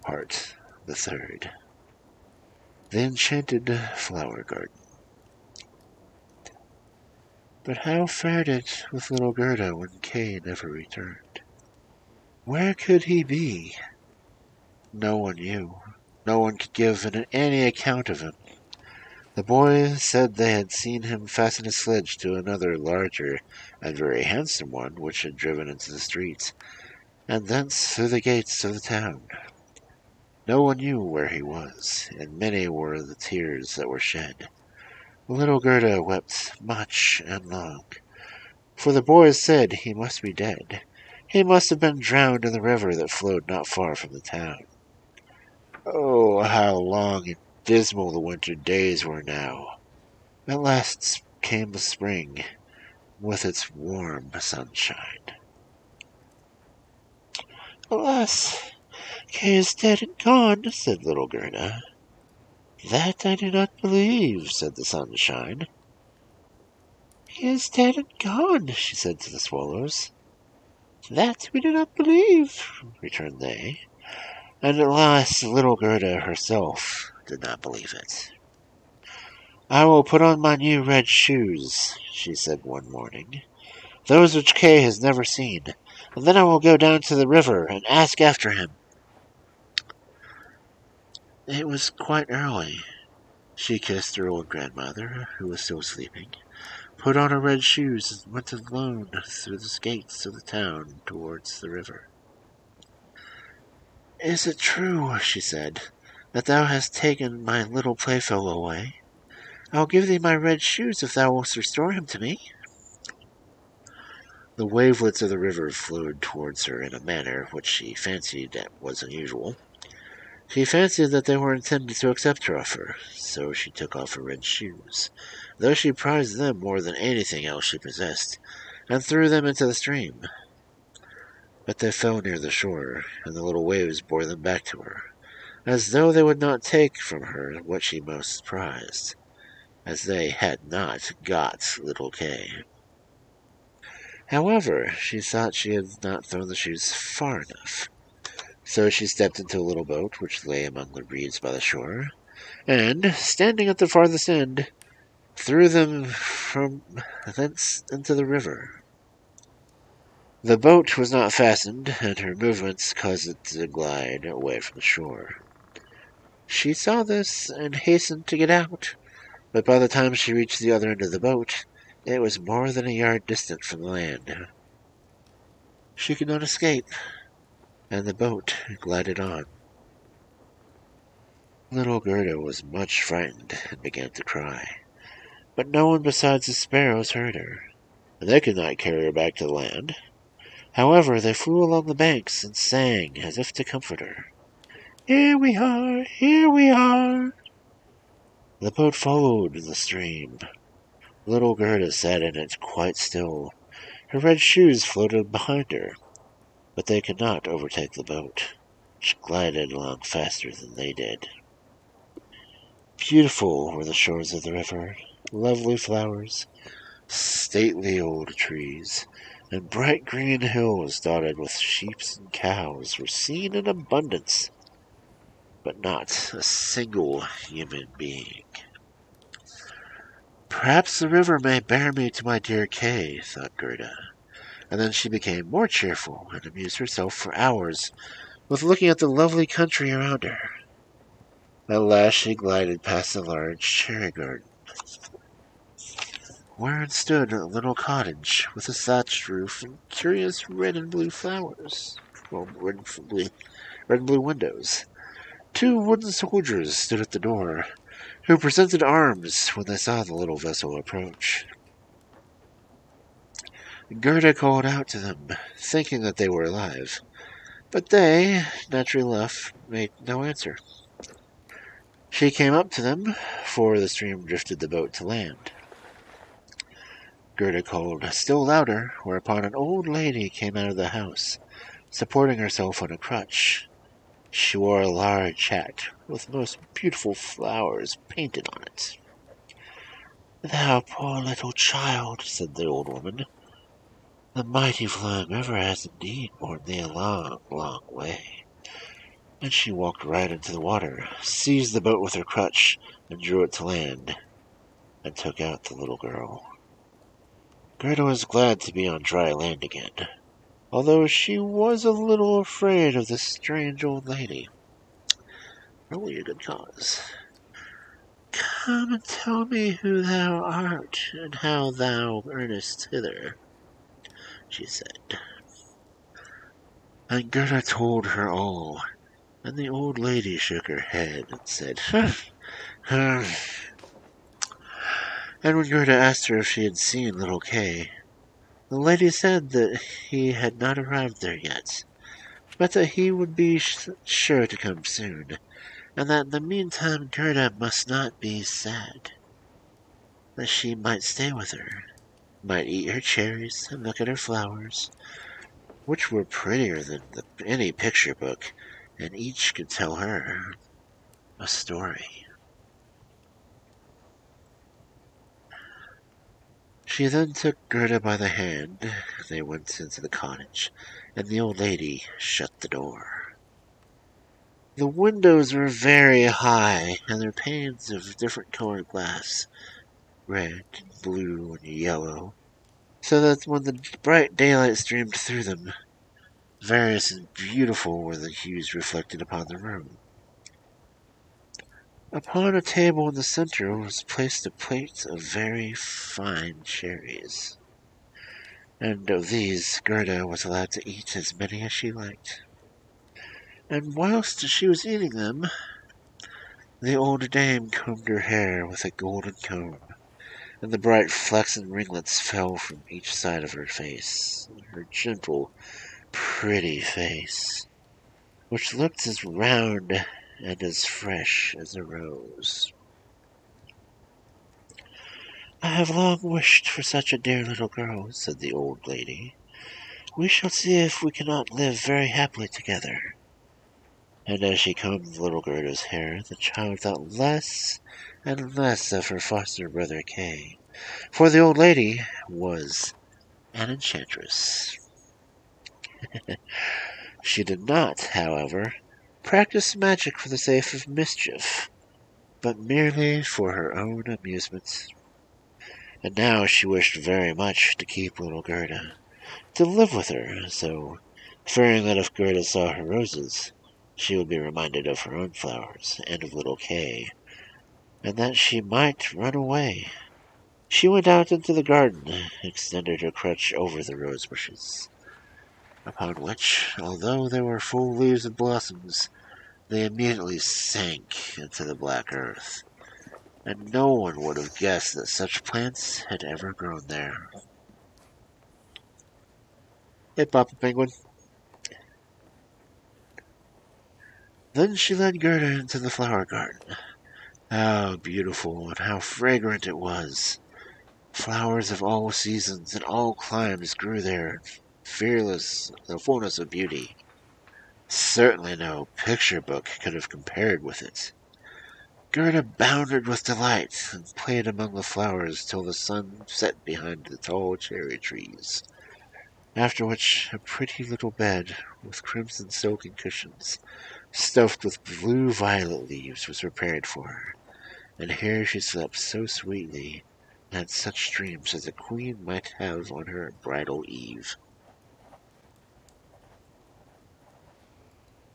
Part the third. The Enchanted Flower Garden. But how fared it with little Gerda when Kay never returned? Where could he be? No one knew. No one could give any account of him. The boys said they had seen him fasten his sledge to another larger and very handsome one which had driven into the streets, and thence through the gates of the town. No one knew where he was, and many were the tears that were shed. Little Gerda wept much and long, for the boys said he must be dead. He must have been drowned in the river that flowed not far from the town. Oh, how long and dismal the winter days were now! At last came the spring, with its warm sunshine. "Alas, Kay is dead and gone," said little Gerda. "That I do not believe," said the sunshine. "He is dead and gone," she said to the swallows. "That we do not believe," returned they. And at last little Gerda herself did not believe it. "I will put on my new red shoes," she said one morning, "those which Kay has never seen, and then I will go down to the river and ask after him." It was quite early. She kissed her old grandmother, who was still sleeping, put on her red shoes, and went alone through the gates of the town towards the river. "Is it true," she said, "that thou hast taken my little playfellow away? I will give thee my red shoes if thou wilt restore him to me." The wavelets of the river flowed towards her in a manner which she fancied was unusual. She fancied that they were intended to accept her offer, so she took off her red shoes, though she prized them more than anything else she possessed, and threw them into the stream. But they fell near the shore, and the little waves bore them back to her, as though they would not take from her what she most prized, as they had not got little Kay. However, she thought she had not thrown the shoes far enough. So she stepped into a little boat which lay among the reeds by the shore, and, standing at the farthest end, threw them from thence into the river. The boat was not fastened, and her movements caused it to glide away from the shore. She saw this and hastened to get out, but by the time she reached the other end of the boat, it was more than a yard distant from the land. She could not escape, and the boat glided on. Little Gerda was much frightened and began to cry, but no one besides the sparrows heard her, and they could not carry her back to the land. However, they flew along the banks and sang as if to comfort her. "Here we are, here we are." The boat followed the stream. Little Gerda sat in it quite still. Her red shoes floated behind her, but they could not overtake the boat, which glided along faster than they did. Beautiful were the shores of the river, lovely flowers, stately old trees, and bright green hills dotted with sheep and cows were seen in abundance, but not a single human being. "Perhaps the river may bear me to my dear Kay," thought Gerda, and then she became more cheerful and amused herself for hours with looking at the lovely country around her. At last she glided past a large cherry garden, wherein stood a little cottage with a thatched roof and curious red and blue flowers. Well, red and blue windows. Two wooden soldiers stood at the door, who presented arms when they saw the little vessel approach. Gerda called out to them, thinking that they were alive, but they, naturally enough, made no answer. She came up to them, for the stream drifted the boat to land. Gerda called still louder, whereupon an old lady came out of the house, supporting herself on a crutch. She wore a large hat, with most beautiful flowers painted on it. "Thou poor little child," said the old woman, "the mighty flowing river has indeed borne thee a long, long way. And she walked right into the water, seized the boat with her crutch, and drew it to land, and took out the little girl. Gerda was glad to be on dry land again, although she was a little afraid of this strange old lady. Really a good cause. Come and tell me who thou art, and how thou earnest hither, she said. And Gerda told her all, and the old lady shook her head and said, And when Gerda asked her if she had seen little Kay, the lady said that he had not arrived there yet, but that he would be sure to come soon, and that in the meantime Gerda must not be sad, that she might stay with her, might eat her cherries and look at her flowers, which were prettier than any picture book, and each could tell her a story. She then took Gerda by the hand. They went into the cottage, and the old lady shut the door. The windows were very high, and their panes of different colored glass, red, and blue, and yellow, so that when the bright daylight streamed through them, various and beautiful were the hues reflected upon the room. Upon a table in the center was placed a plate of very fine cherries, and of these Gerda was allowed to eat as many as she liked. And whilst she was eating them, the old dame combed her hair with a golden comb, and the bright flaxen ringlets fell from each side of her face, her gentle, pretty face, which looked as round and as fresh as a rose. I have long wished for such a dear little girl, said the old lady. We shall see if we cannot live very happily together. And as she combed little Gerda's hair, the child thought less and less of her foster brother Kay, for the old lady was an enchantress. She did not, however, practice magic for the sake of mischief, but merely for her own amusement. And now she wished very much to keep little Gerda, to live with her, so, fearing that if Gerda saw her roses, she would be reminded of her own flowers and of little Kay, and that she might run away, she went out into the garden, extended her crutch over the rose bushes, upon which, although they were full of leaves and blossoms, they immediately sank into the black earth, and no one would have guessed that such plants had ever grown there. Hey, Papa Penguin. Then she led Gerda into the flower garden. How beautiful and how fragrant it was! Flowers of all seasons and all climes grew there, fearless, the fullness of beauty. Certainly no picture book could have compared with it. Gerda bounded with delight and played among the flowers till the sun set behind the tall cherry trees, after which a pretty little bed with crimson silken cushions, stuffed with blue violet leaves, was prepared for her, and here she slept so sweetly and had such dreams as a queen might have on her bridal eve.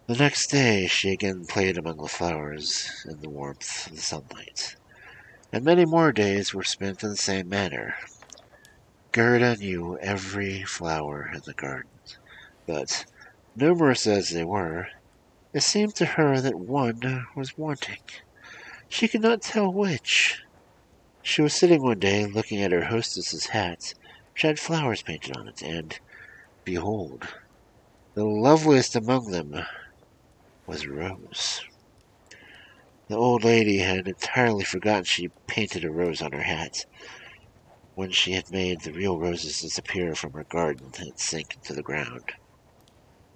The next day she again played among the flowers in the warmth of the sunlight, and many more days were spent in the same manner. Gerda knew every flower in the garden, but, numerous as they were, it seemed to her that one was wanting. She could not tell which. She was sitting one day looking at her hostess's hat, which had flowers painted on it, and, behold, the loveliest among them was a rose. The old lady had entirely forgotten she painted a rose on her hat, when she had made the real roses disappear from her garden and sink into the ground.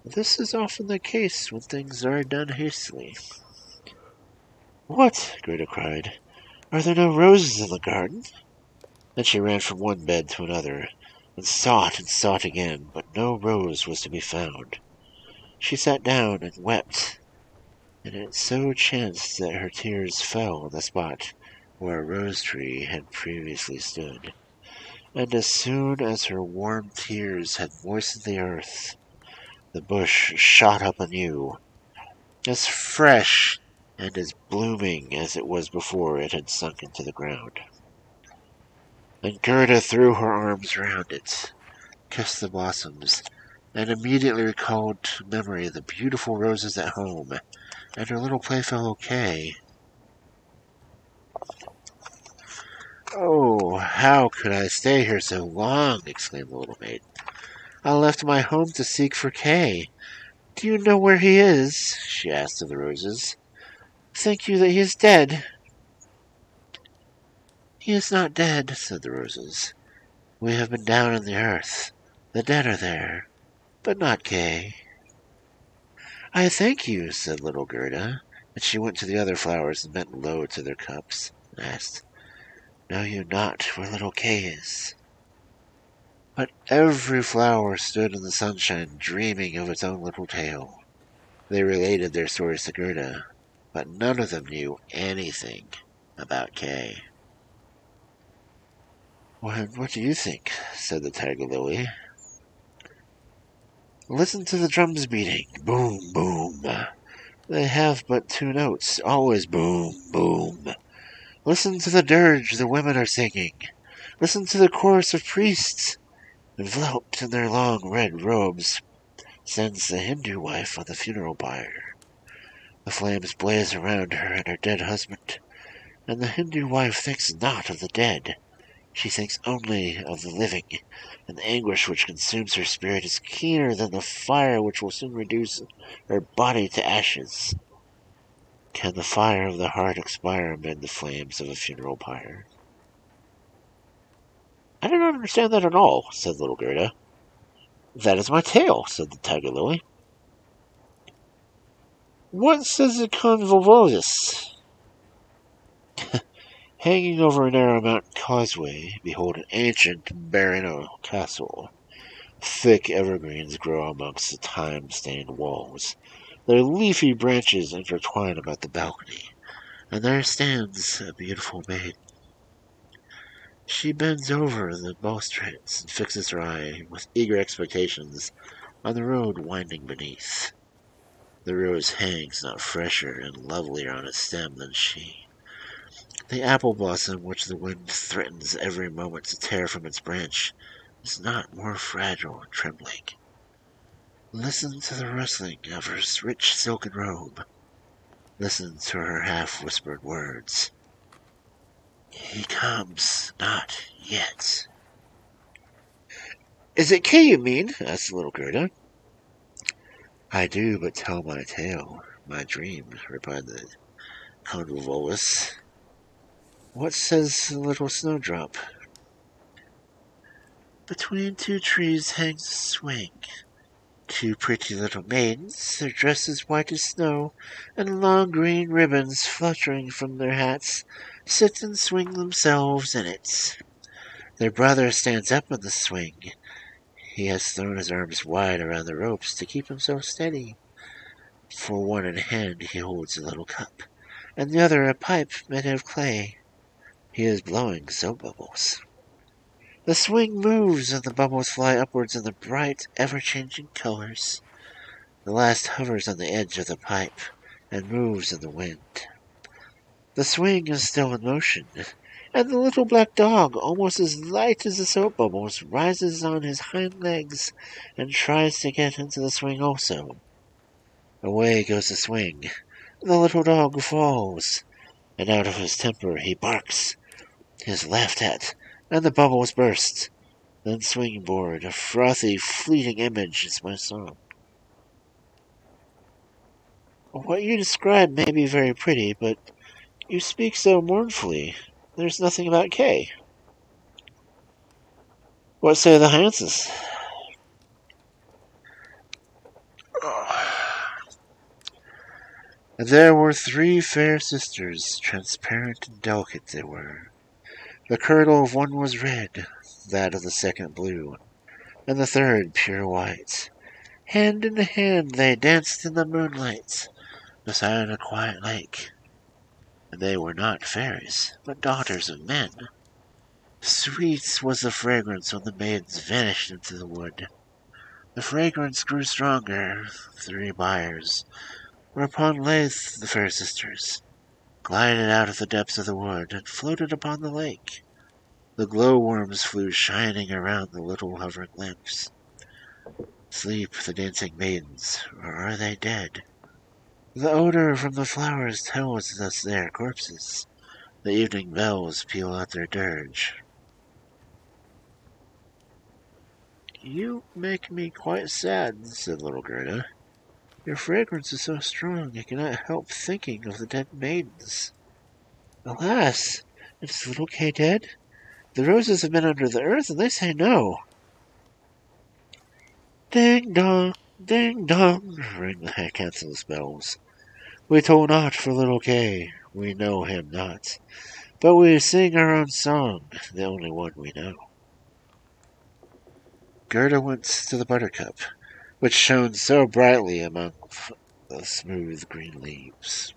This is often the case when things are done hastily. "What?" Gerda cried. "Are there no roses in the garden?" Then she ran from one bed to another, and sought again, but no rose was to be found. She sat down and wept, and it so chanced that her tears fell on the spot where a rose tree had previously stood. And as soon as her warm tears had moistened the earth, the bush shot up anew, as fresh and as blooming as it was before it had sunk into the ground. And Gerda threw her arms round it, kissed the blossoms, and immediately recalled to memory the beautiful roses at home, and her little playfellow Kay. "Oh, how could I stay here so long?" exclaimed the little maid. "I left my home to seek for Kay. Do you know where he is?" she asked of the roses. "Think you that he is dead?" "He is not dead," said the roses. "We have been down in the earth. The dead are there, but not Kay." "I thank you," said little Gerda, and she went to the other flowers and bent low to their cups, and asked, "Know you not where little Kay is?" But every flower stood in the sunshine dreaming of its own little tale. They related their stories to Gerda, but none of them knew anything about Kay. "Well, what do you think?" said the tiger lily. "Listen to the drums beating. Boom, boom. They have but two notes, always boom, boom. Listen to the dirge the women are singing. Listen to the chorus of priests. Enveloped in their long red robes stands the Hindu wife on the funeral pyre. The flames blaze around her and her dead husband, and the Hindu wife thinks not of the dead. She thinks only of the living, and the anguish which consumes her spirit is keener than the fire which will soon reduce her body to ashes. Can the fire of the heart expire amid the flames of a funeral pyre?" "I do not understand that at all," said little Gerda. "That is my tale," said the tiger lily. "What says the convolvulus?" "Hanging over a narrow mountain causeway, behold an ancient baronial castle. Thick evergreens grow amongst the time-stained walls. Their leafy branches intertwine about the balcony, and there stands a beautiful maiden. She bends over the balustrades and fixes her eye with eager expectations on the road winding beneath. The rose hangs not fresher and lovelier on its stem than she. The apple blossom which the wind threatens every moment to tear from its branch is not more fragile and trembling. Listen to the rustling of her rich silken robe. Listen to her half-whispered words. He comes not yet." "Is it Kay you mean?" asked little Gerda. "I do but tell my tale, my dream," replied the convolvulus. "What says the little snowdrop?" "Between two trees hangs a swing. Two pretty little maidens, their dresses white as snow, and long green ribbons fluttering from their hats, sit and swing themselves in it. Their brother stands up in the swing. He has thrown his arms wide around the ropes to keep himself steady. For one in hand he holds a little cup, and the other a pipe made of clay. He is blowing soap bubbles. The swing moves, and the bubbles fly upwards in the bright, ever-changing colors. The last hovers on the edge of the pipe, and moves in the wind. The swing is still in motion, and the little black dog, almost as light as the soap bubbles, rises on his hind legs and tries to get into the swing also. Away goes the swing. The little dog falls, and out of his temper he barks. He is laughed at, and the bubbles burst. Then swinging board, a frothy, fleeting image is my song. What you describe may be very pretty, but you speak so mournfully. There's nothing about Kay. What say the Hanses?" There were three fair sisters, transparent and delicate they were. The kirtle of one was red, that of the second blue, and the third pure white. Hand in hand they danced in the moonlight. beside a quiet lake. They were not fairies, but daughters of men. Sweet was the fragrance when the maidens vanished into the wood. The fragrance grew stronger. 3 buyers, whereupon Laith, the fair sisters, glided out of the depths of the wood and floated upon the lake. The glowworms flew shining around the little hovering lamps. Sleep the dancing maidens, or are they dead? The odor from the flowers tells us they are corpses. The evening bells peal out their dirge. You make me quite sad, said little Gerda. Your fragrance is so strong I cannot help thinking of the dead maidens. Alas, is little Kay dead? The roses have been under the earth, and they say no. Ding dong, ring the cancelous bells. We toll not for little Kay, we know him not, but we sing our own song, the only one we know. Gerda went to the buttercup, which shone so brightly among the smooth green leaves.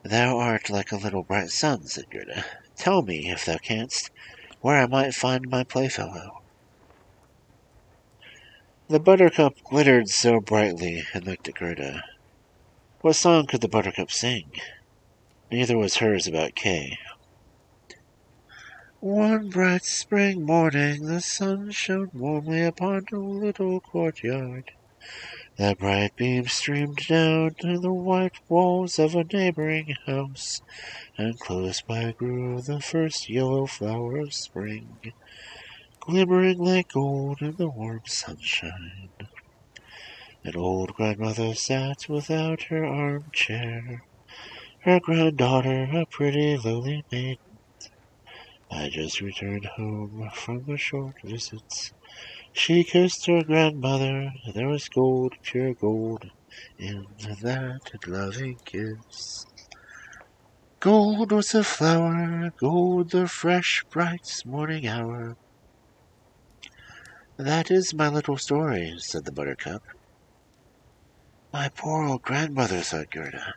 Thou art like a little bright sun, said Gerda. Tell me, if thou canst, where I might find my playfellow. The buttercup glittered so brightly and looked at Gerda. What song could the buttercup sing? Neither was hers about Kay. One bright spring morning the sun shone warmly upon a little courtyard. The bright beams streamed down to the white walls of a neighboring house, and close by grew the first yellow flower of spring, glimmering like gold in the warm sunshine. An old grandmother sat without her armchair, her granddaughter a pretty lowly maiden. I just returned home from a short visit. She kissed her grandmother, there was gold, pure gold, in that loving kiss. Gold was the flower, gold the fresh, bright morning hour. That is my little story, said the buttercup. My poor old grandmother, thought Gerda.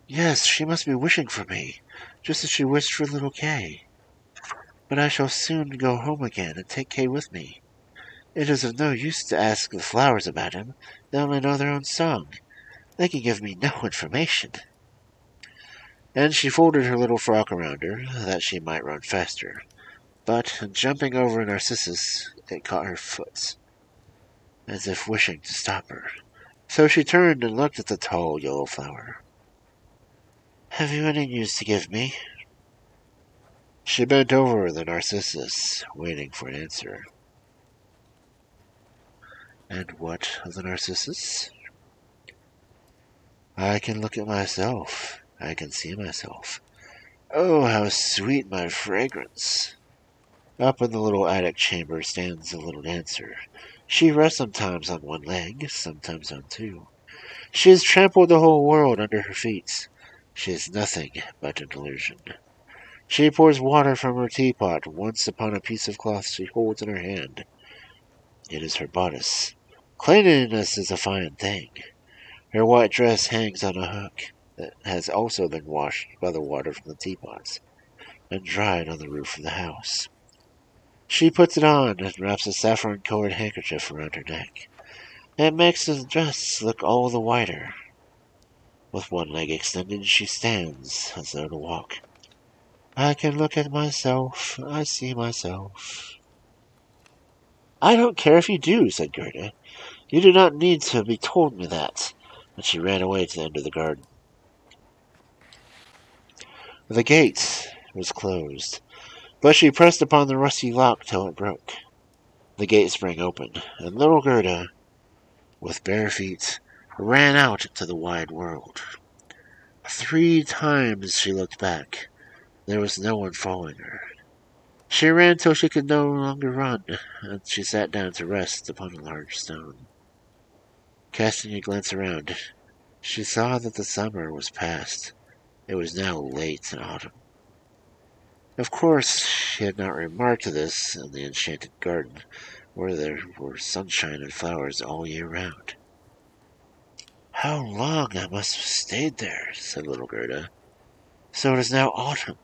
Yes, she must be wishing for me, just as she wished for little Kay. But I shall soon go home again and take Kay with me. It is of no use to ask the flowers about him. They only know their own song. They can give me no information. And she folded her little frock around her, that she might run faster. But, jumping over Narcissus, it caught her foot, as if wishing to stop her. So she turned and looked at the tall yellow flower. Have you any news to give me? She bent over the Narcissus, waiting for an answer. And what of the Narcissus? I can look at myself. I can see myself. Oh, how sweet my fragrance! Up in the little attic chamber stands the little dancer. She rests sometimes on one leg, sometimes on two. She has trampled the whole world under her feet. She is nothing but an illusion. She pours water from her teapot once upon a piece of cloth she holds in her hand. It is her bodice. Cleanliness is a fine thing. Her white dress hangs on a hook that has also been washed by the water from the teapots and dried on the roof of the house. She puts it on and wraps a saffron-colored handkerchief around her neck. It makes the dress look all the whiter. With one leg extended, she stands as though to walk. I can look at myself. I see myself. I don't care if you do, said Gerda. You do not need to be told me that. And she ran away to the end of the garden. The gate was closed, but she pressed upon the rusty lock till it broke. The gate sprang open, and little Gerda, with bare feet, ran out into the wide world. 3 times she looked back. There was no one following her. She ran till she could no longer run, and she sat down to rest upon a large stone. Casting a glance around, she saw that the summer was past. It was now late in autumn. Of course, she had not remarked this in the enchanted garden, where there were sunshine and flowers all year round. How long I must have stayed there, said little Gerda. So it is now autumn.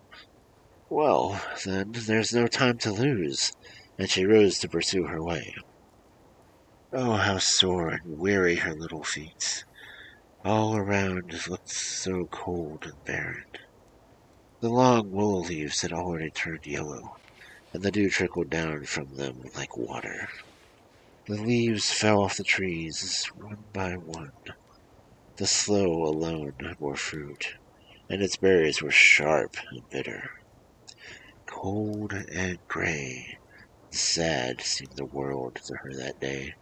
Well, then, there's no time to lose, and she rose to pursue her way. Oh, how sore and weary her little feet! All around it looked so cold and barren. The long willow leaves had already turned yellow, and the dew trickled down from them like water. The leaves fell off the trees one by one. The sloe alone bore fruit, and its berries were sharp and bitter. Cold and gray and sad seemed the world to her that day.